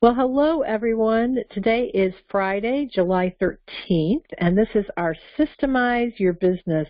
Well, hello everyone. Today is Friday, July 13th, and this is our Systemize Your Business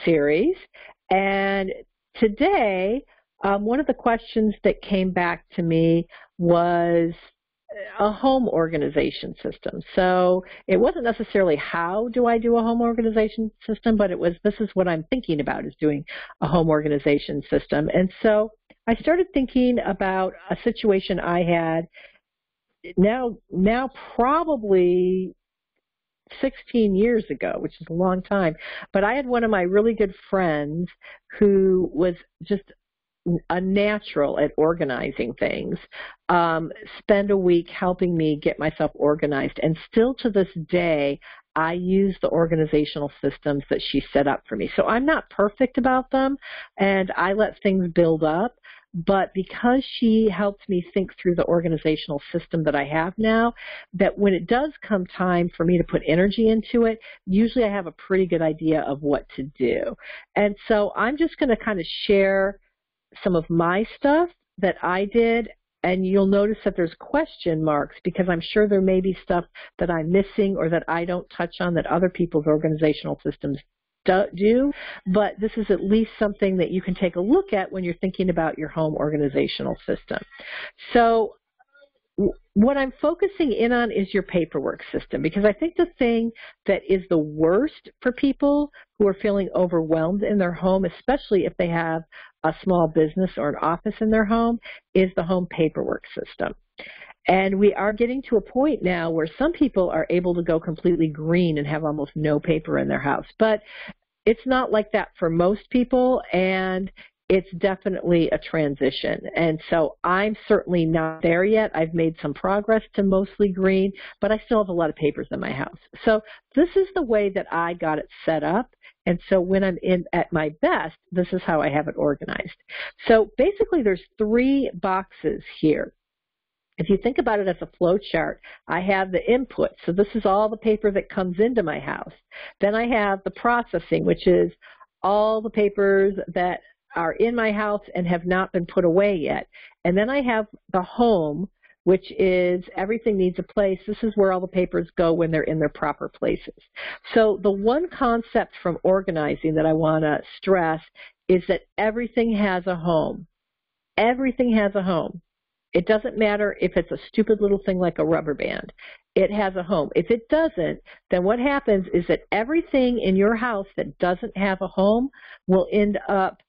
series. And today, one of the questions that came back to me was a home organization system. So it wasn't necessarily how do I do a home organization system, but it was this is what I'm thinking about is doing a home organization system. And so I started thinking about a situation I had now probably 16 years ago, which is a long time. But I had one of my really good friends who was just a natural at organizing things, spend a week helping me get myself organized. And still to this day, I use the organizational systems that she set up for me. So I'm not perfect about them, and I let things build up. But because she helped me think through the organizational system that I have now, that when it does come time for me to put energy into it, usually I have a pretty good idea of what to do. And so I'm just going to kind of share some of my stuff that I did, and you'll notice that there's question marks because I'm sure there may be stuff that I'm missing or that I don't touch on that other people's organizational systems do, but this is at least something that you can take a look at when you're thinking about your home organizational system. So what I'm focusing in on is your paperwork system, because I think the thing that is the worst for people who are feeling overwhelmed in their home, especially if they have a small business or an office in their home, is the home paperwork system. And we are getting to a point now where some people are able to go completely green and have almost no paper in their house. But it's not like that for most people, and it's definitely a transition. And so I'm certainly not there yet. I've made some progress to mostly green, but I still have a lot of papers in my house. So this is the way that I got it set up. And so when I'm at my best, this is how I have it organized. So basically there's three boxes here. If you think about it as a flow chart, I have the input. So this is all the paper that comes into my house. Then I have the processing, which is all the papers that are in my house and have not been put away yet. And then I have the home, which is everything needs a place. This is where all the papers go when they're in their proper places. So the one concept from organizing that I want to stress is that everything has a home. Everything has a home. It doesn't matter if it's a stupid little thing like a rubber band. It has a home. If it doesn't, then what happens is that everything in your house that doesn't have a home will end up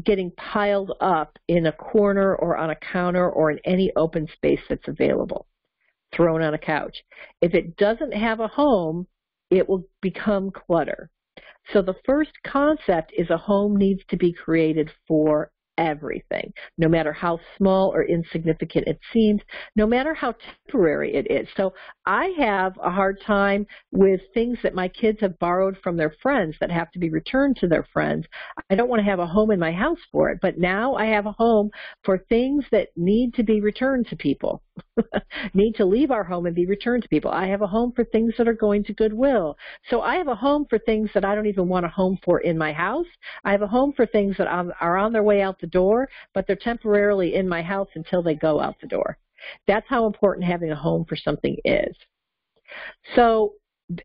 getting piled up in a corner or on a counter or in any open space that's available, thrown on a couch. If it doesn't have a home, it will become clutter. So the first concept is a home needs to be created for everything, no matter how small or insignificant it seems, no matter how temporary it is. So I have a hard time with things that my kids have borrowed from their friends that have to be returned to their friends. I don't want to have a home in my house for it, but now I have a home for things that need to be returned to people, need to leave our home and be returned to people. I have a home for things that are going to Goodwill. So I have a home for things that I don't even want a home for in my house. I have a home for things that are on their way out the door, but they're temporarily in my house until they go out the door. That's how important having a home for something is. So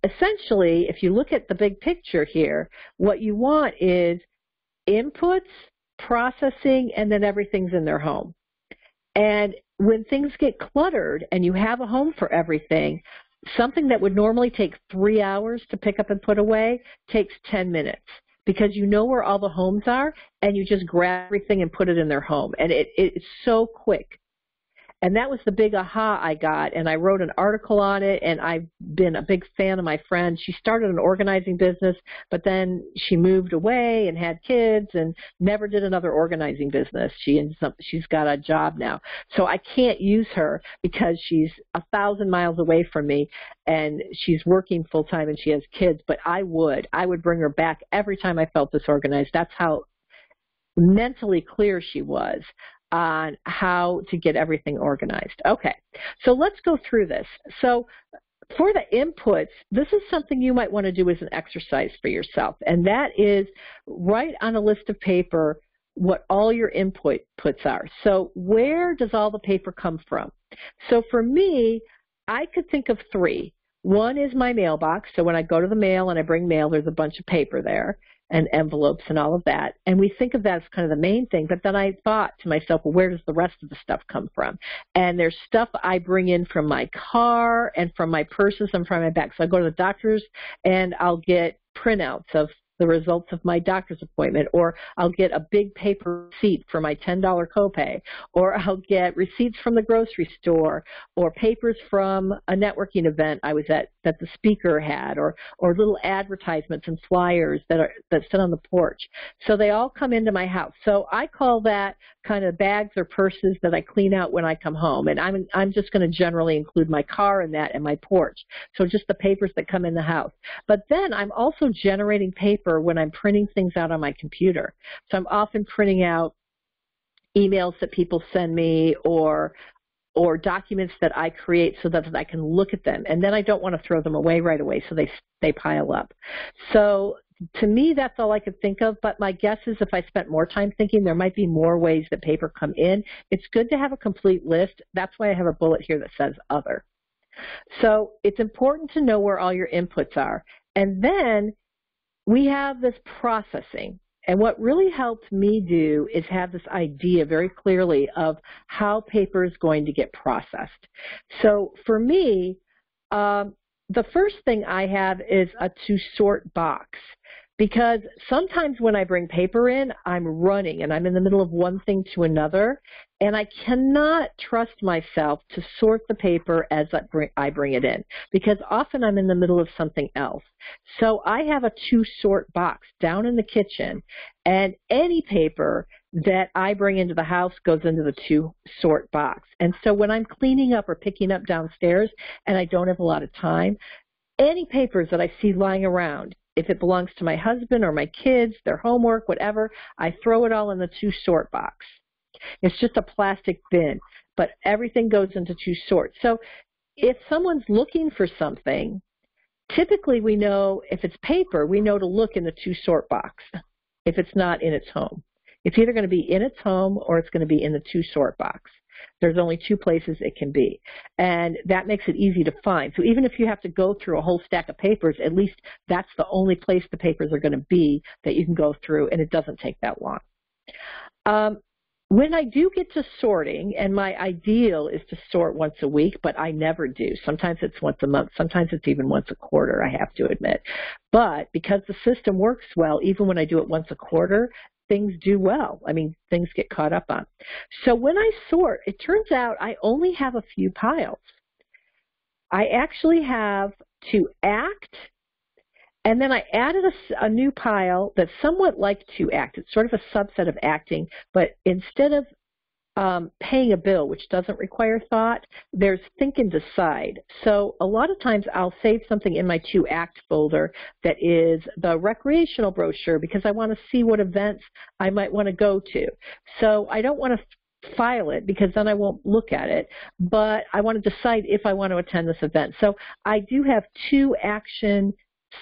essentially, if you look at the big picture here, what you want is inputs, processing, and then everything's in their home. And when things get cluttered and you have a home for everything, something that would normally take 3 hours to pick up and put away takes 10 minutes. Because you know where all the homes are, and you just grab everything and put it in their home. And it's so quick. And that was the big aha I got, and I wrote an article on it, and I've been a big fan of my friend. She started an organizing business, but then she moved away and had kids and never did another organizing business. She's got a job now. So I can't use her because she's 1,000 miles away from me, and she's working full-time and she has kids, but I would bring her back every time I felt disorganized. That's how mentally clear she was on how to get everything organized. Okay, so let's go through this. So for the inputs, this is something you might want to do as an exercise for yourself, and that is write on a list of paper what all your inputs are. So where does all the paper come from? So for me, I could think of three. One is my mailbox. So when I go to the mail and I bring mail, there's a bunch of paper there and envelopes and all of that. And we think of that as kind of the main thing. But then I thought to myself, well, where does the rest of the stuff come from? And there's stuff I bring in from my car and from my purses and from my bag. So I go to the doctor's and I'll get printouts of the results of my doctor's appointment, or I'll get a big paper receipt for my $10 copay, or I'll get receipts from the grocery store, or papers from a networking event I was at that the speaker had, or little advertisements and flyers that sit on the porch. So they all come into my house. So I call that kind of bags or purses that I clean out when I come home, and I'm just going to generally include my car in that and my porch. So just the papers that come in the house. But then I'm also generating paper when I'm printing things out on my computer. So I'm often printing out emails that people send me or documents that I create so that I can look at them. And then I don't want to throw them away right away, so they pile up. So to me, that's all I could think of, but my guess is if I spent more time thinking, there might be more ways that paper come in. It's good to have a complete list. That's why I have a bullet here that says other. So it's important to know where all your inputs are. And then we have this processing. And what really helped me do is have this idea very clearly of how paper is going to get processed. So for me, the first thing I have is a to-sort box. Because sometimes when I bring paper in, I'm running and I'm in the middle of one thing to another, and I cannot trust myself to sort the paper as I bring it in, because often I'm in the middle of something else. So I have a to-sort box down in the kitchen, and any paper that I bring into the house goes into the to-sort box. And so when I'm cleaning up or picking up downstairs and I don't have a lot of time, any papers that I see lying around, if it belongs to my husband or my kids, their homework, whatever, I throw it all in the to-sort box. It's just a plastic bin, but everything goes into to-sort. So if someone's looking for something, typically we know if it's paper, we know to look in the to-sort box if it's not in its home. It's either going to be in its home or it's going to be in the to-sort box. There's only two places it can be, and that makes it easy to find. So even if you have to go through a whole stack of papers, at least that's the only place the papers are going to be that you can go through, and it doesn't take that long. When I do get to sorting, and my ideal is to sort once a week, but I never do. Sometimes it's once a month. Sometimes it's even once a quarter, I have to admit. But because the system works well, even when I do it once a quarter, things do well. I mean, things get caught up on. So when I sort, it turns out I only have a few piles. I actually have to act, and then I added a new pile that's somewhat like to act. It's sort of a subset of acting, but instead of paying a bill, which doesn't require thought, there's think and decide. So a lot of times I'll save something in my to act folder that is the recreational brochure because I want to see what events I might want to go to. So I don't want to file it because then I won't look at it, but I want to decide if I want to attend this event. So I do have two action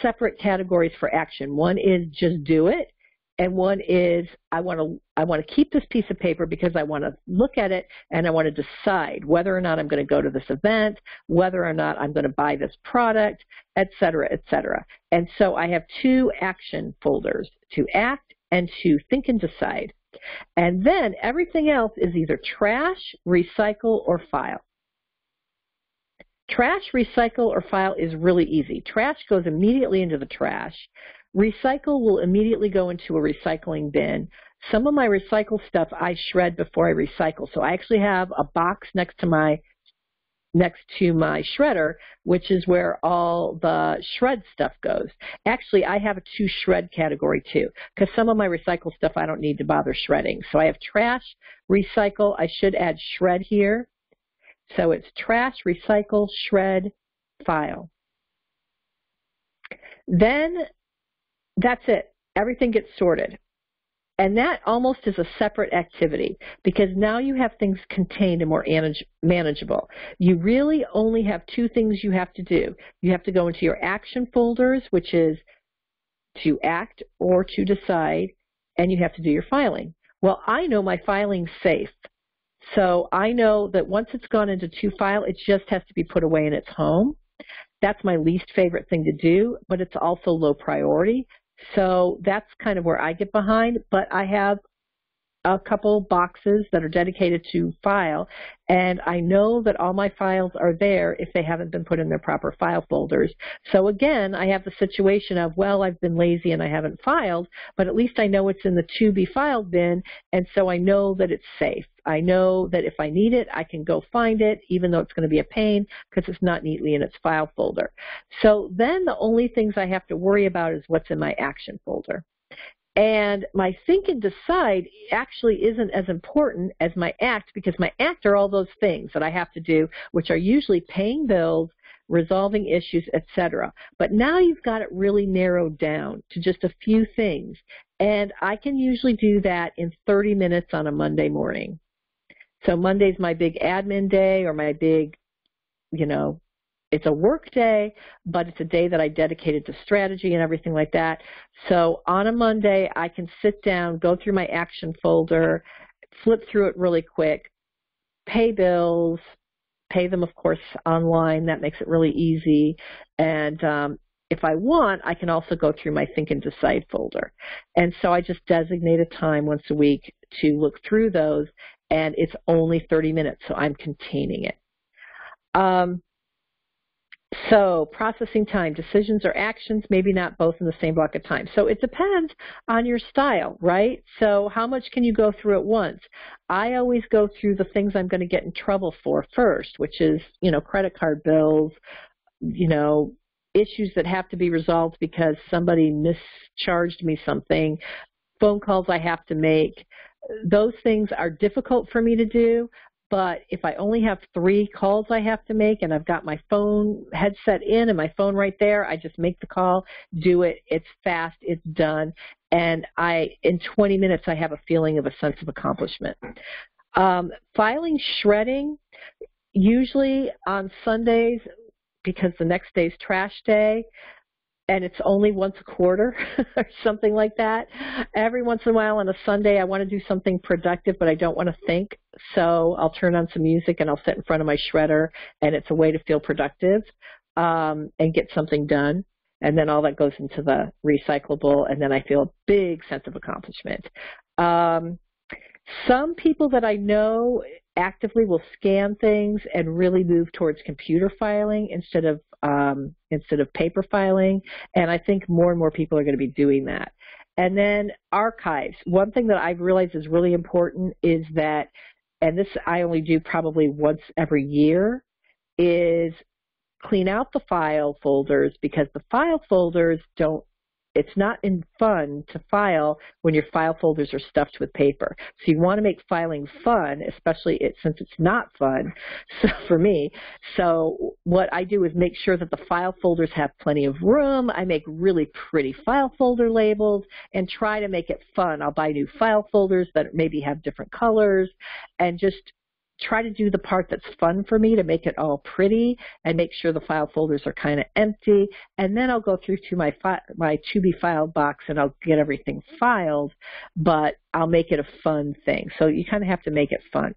separate categories for action. One is just do it, and one is I want to keep this piece of paper because I want to look at it and I want to decide whether or not I'm going to go to this event, whether or not I'm going to buy this product, et cetera, et cetera. And so I have two action folders, to act and to think and decide. And then everything else is either trash, recycle, or file. Trash, recycle, or file is really easy. Trash goes immediately into the trash. Recycle will immediately go into a recycling bin. Some of my recycle stuff I shred before I recycle. So I actually have a box next to my shredder, which is where all the shred stuff goes. Actually, I have a to shred category too, because some of my recycle stuff I don't need to bother shredding. So I have trash, recycle. I should add shred here. So it's trash, recycle, shred, file. Then that's it. Everything gets sorted. And that almost is a separate activity because now you have things contained and more manageable. You really only have two things you have to do. You have to go into your action folders, which is to act or to decide, and you have to do your filing. Well, I know my filing's safe. So I know that once it's gone into to file, it just has to be put away in its home. That's my least favorite thing to do, but it's also low priority. So that's kind of where I get behind, but I have a couple boxes that are dedicated to file, and I know that all my files are there if they haven't been put in their proper file folders. So again, I have the situation of, well, I've been lazy and I haven't filed, but at least I know it's in the to be filed bin, and so I know that it's safe. I know that if I need it, I can go find it, even though it's going to be a pain because it's not neatly in its file folder. So then the only things I have to worry about is what's in my action folder. And my think and decide actually isn't as important as my act, because my act are all those things that I have to do, which are usually paying bills, resolving issues, etc. But now you've got it really narrowed down to just a few things. And I can usually do that in 30 minutes on a Monday morning. So Monday's my big admin day, or my big, it's a work day, but it's a day that I dedicated to strategy and everything like that. So on a Monday, I can sit down, go through my action folder, flip through it really quick, pay bills, pay them, of course, online. That makes it really easy. And if I want, I can also go through my think and decide folder. And so I just designate a time once a week to look through those, and it's only 30 minutes, so I'm containing it. So processing time, decisions or actions, maybe not both in the same block of time. So it depends on your style, right? So how much can you go through at once? I always go through the things I'm going to get in trouble for first, which is, credit card bills, issues that have to be resolved because somebody mischarged me something, phone calls I have to make. Those things are difficult for me to do. But if I only have 3 calls I have to make and I've got my phone headset in and my phone right there, I just make the call, do it, it's fast, it's done, and in 20 minutes I have a feeling of a sense of accomplishment. Filing, shredding, usually on Sundays, because the next day's trash day, and it's only once a quarter or something like that. Every once in a while on a Sunday, I want to do something productive, but I don't want to think. So I'll turn on some music and I'll sit in front of my shredder, and it's a way to feel productive and get something done. And then all that goes into the recyclable, and then I feel a big sense of accomplishment. Some people that I know actively will scan things and really move towards computer filing instead of paper filing, and I think more and more people are going to be doing that. And then archives. One thing that I've realized is really important is that, and this I only do probably once every year, is clean out the file folders, because the file folders it's not fun to file when your file folders are stuffed with paper. So you want to make filing fun, especially since it's not fun for me. So what I do is make sure that the file folders have plenty of room. I make really pretty file folder labels and try to make it fun. I'll buy new file folders that maybe have different colors, and just try to do the part that's fun for me to make it all pretty and make sure the file folders are kind of empty. And then I'll go through to my to be filed box and I'll get everything filed, but I'll make it a fun thing. So you kind of have to make it fun.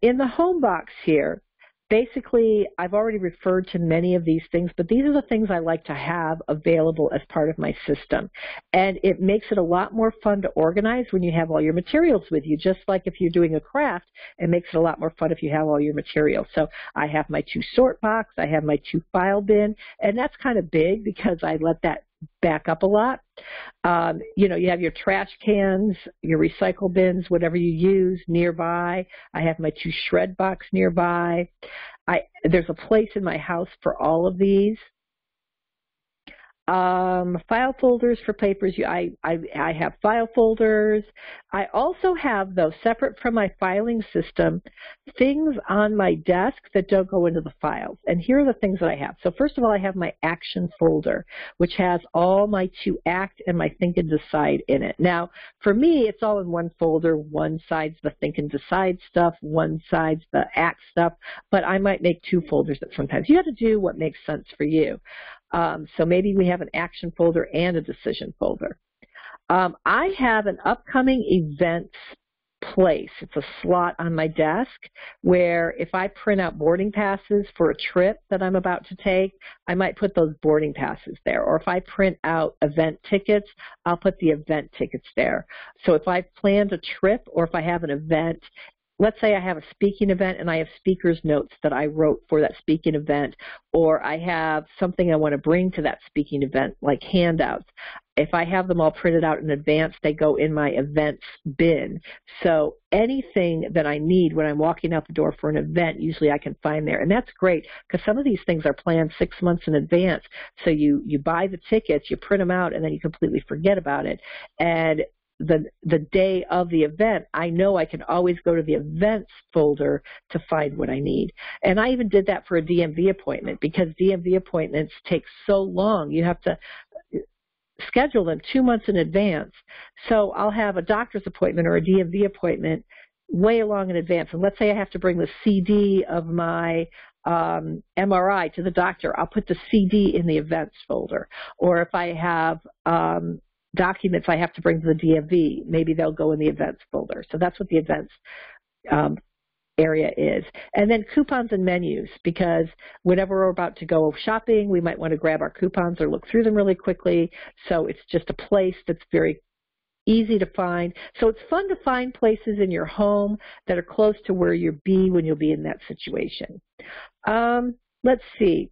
In the home box here, basically, I've already referred to many of these things, but these are the things I like to have available as part of my system. And it makes it a lot more fun to organize when you have all your materials with you. Just like if you're doing a craft, it makes it a lot more fun if you have all your materials. So I have my to sort box, I have my to file bin, and that's kind of big because I let that back up a lot. You have your trash cans, your recycle bins, whatever you use nearby. I have my to shred box nearby. There's a place in my house for all of these. File folders for papers. I have file folders. I also have, though, separate from my filing system, things on my desk that don't go into the files. And here are the things that I have. So first of all, I have my action folder, which has all my to act and my think and decide in it. Now, for me, it's all in one folder. One side's the think and decide stuff, one side's the act stuff, but I might make 2 folders at sometimes. You have to do what makes sense for you. So maybe we have an action folder and a decision folder. I have an upcoming events place. It's a slot on my desk where if I print out boarding passes for a trip that I'm about to take, I might put those boarding passes there. Or if I print out event tickets, I'll put the event tickets there. So if I've planned a trip or if I have an event, let's say I have a speaking event and I have speaker's notes that I wrote for that speaking event, or I have something I want to bring to that speaking event, like handouts. If I have them all printed out in advance, they go in my events bin. So anything that I need when I'm walking out the door for an event, usually I can find there. And that's great because some of these things are planned 6 months in advance. So you buy the tickets, you print them out, and then you completely forget about it. And the day of the event, I know I can always go to the events folder to find what I need. And I even did that for a DMV appointment because DMV appointments take so long. You have to schedule them 2 months in advance. So I'll have a doctor's appointment or a DMV appointment way along in advance. And let's say I have to bring the CD of my MRI to the doctor. I'll put the CD in the events folder. Or if I have documents I have to bring to the DMV, maybe they'll go in the events folder. So that's what the events area is. And then coupons and menus, because whenever we're about to go shopping, we might want to grab our coupons or look through them really quickly. So it's just a place that's very easy to find. So it's fun to find places in your home that are close to where you'll be when you'll be in that situation. Let's see.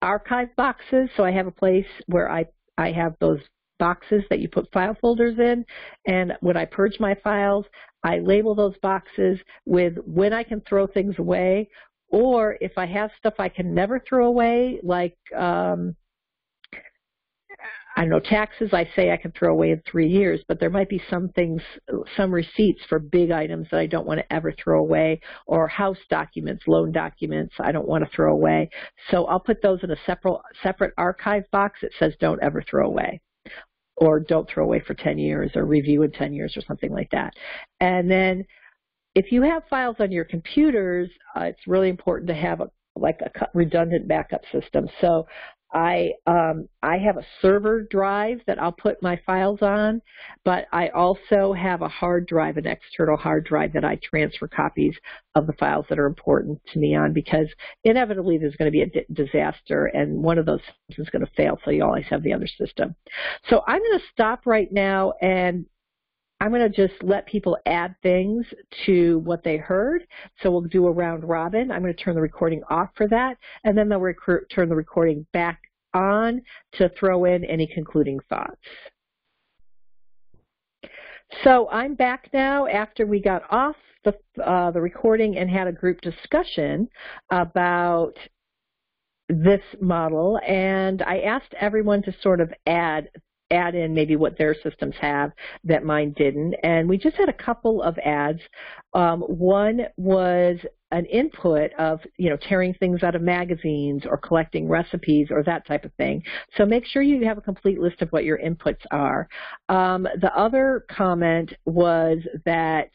Archive boxes. So I have a place where I have those boxes that you put file folders in, and when I purge my files, I label those boxes with when I can throw things away, or if I have stuff I can never throw away, like I don't know, taxes, I say I can throw away in 3 years, but there might be some things, some receipts for big items that I don't want to ever throw away, or house documents, loan documents I don't want to throw away. So I'll put those in a separate archive box that says don't ever throw away, or don't throw away for 10 years, or review in 10 years, or something like that. And then if you have files on your computers, it's really important to have a redundant backup system. So I have a server drive that I'll put my files on, but I also have a hard drive, an external hard drive that I transfer copies of the files that are important to me on, because inevitably there's going to be a disaster and one of those systems is going to fail, so you always have the other system. So I'm going to stop right now and I'm going to just let people add things to what they heard. So we'll do a round robin. I'm going to turn the recording off for that, and then they'll turn the recording back on to throw in any concluding thoughts. So I'm back now after we got off the recording and had a group discussion about this model, and I asked everyone to sort of add in maybe what their systems have that mine didn't. And we just had a couple of adds. One was an input of, tearing things out of magazines or collecting recipes or that type of thing. So make sure you have a complete list of what your inputs are. The other comment was that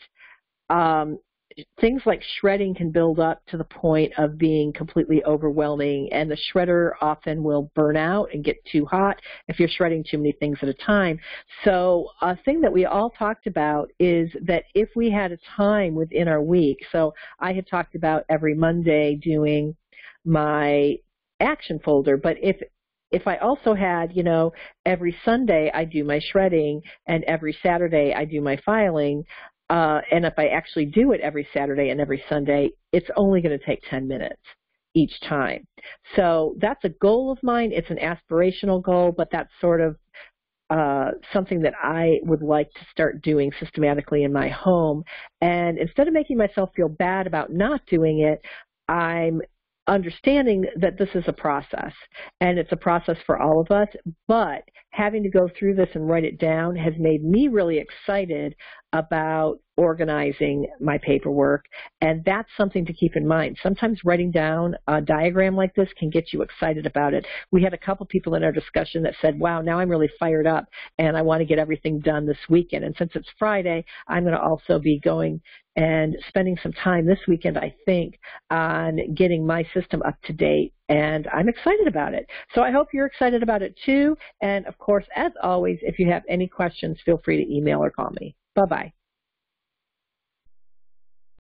things like shredding can build up to the point of being completely overwhelming, and the shredder often will burn out and get too hot if you're shredding too many things at a time. So a thing that we all talked about is that if we had a time within our week, so I had talked about every Monday doing my action folder, but if I also had, every Sunday I do my shredding and every Saturday I do my filing, and if I actually do it every Saturday and every Sunday, it's only going to take 10 minutes each time. So that's a goal of mine. It's an aspirational goal, but that's sort of something that I would like to start doing systematically in my home. And instead of making myself feel bad about not doing it, I'm understanding that this is a process, and it's a process for all of us, but having to go through this and write it down has made me really excited about organizing my paperwork, and that's something to keep in mind. Sometimes writing down a diagram like this can get you excited about it. We had a couple people in our discussion that said, wow, now I'm really fired up and I want to get everything done this weekend. And since it's Friday, I'm going to also be going and spending some time this weekend, I think, on getting my system up to date, and I'm excited about it. So I hope you're excited about it too, and of course, as always, if you have any questions, feel free to email or call me. Bye-bye.